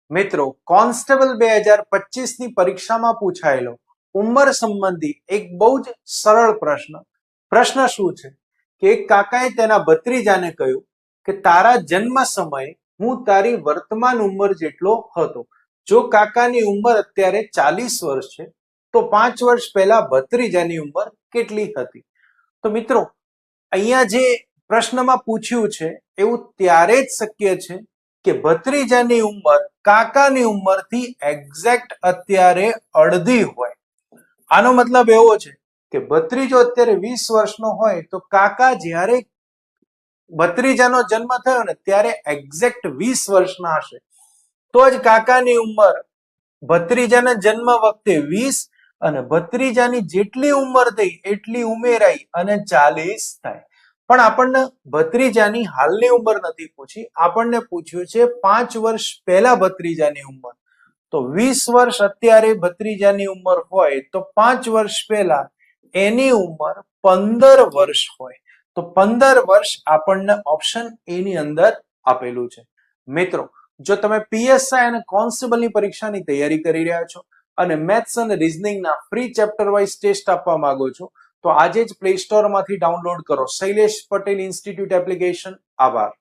મિત્રો, કોન્સ્ટેબલ 2025 ની પરીક્ષામાં પૂછાયેલો ઉંમર સંબંધી એક બહુ જ સરળ પ્રશ્ન શું છે કે એક કાકાએ તેના ભત્રીજાને કહ્યું કે તારા જન્મ સમયે હું તારી વર્તમાન ઉંમર જેટલો હતો. જો કાકાની ઉંમર અત્યારે 40 વર્ષ છે તો 5 વર્ષ પહેલા ભત્રીજાની ઉંમર કેટલી હતી? તો મિત્રો, અહીંયા જે પ્રશ્નમાં પૂછ્યું છે એવું ત્યારે જ શક્ય છે કે ભત્રીજાની ઉંમર કાકાની ઉંમરથી એક્ઝેક્ટ અત્યારે અડધી હોય. આનો મતલબ એવો છે કે ભત્રીજો અત્યારે 20 વર્ષનો હોય તો કાકા જ્યારે ભત્રીજાનો જન્મ થયો ને ત્યારે એક્ઝેક્ટ 20 વર્ષના હશે. તો જ કાકાની ઉંમર ભત્રીજાના જન્મ વખતે 20 અને ભત્રીજાની જેટલી ઉંમર થઈ એટલી ઉમેરાઈ અને 40 થાય. પણ આપણને ભત્રીજાની હાલની ઉંમર નથી પૂછી, આપણને પૂછ્યું છે 5 વર્ષ પહેલા ભત્રીજાની ઉંમર. તો 20 વર્ષ અત્યારે ભત્રીજાની ઉંમર હોય તો 5 વર્ષ પહેલા એની ઉંમર 15 વર્ષ હોય. તો 15 વર્ષ આપણને ઓપ્શન એ ની અંદર આપેલું છે. મિત્રો, જો તમે પીએસઆઈ અને કોન્સ્ટેબલની પરીક્ષાની તૈયારી કરી રહ્યા છો અને મેથ્સ અને રીઝનિંગના ફ્રી ચેપ્ટર વાઇઝ ટેસ્ટ આપવા માંગો છો તો આજે જ પ્લે સ્ટોર માંથી ડાઉનલોડ કરો શૈલેષ પટેલ ઇન્સ્ટિટ્યૂટ એપ્લિકેશન. આભાર.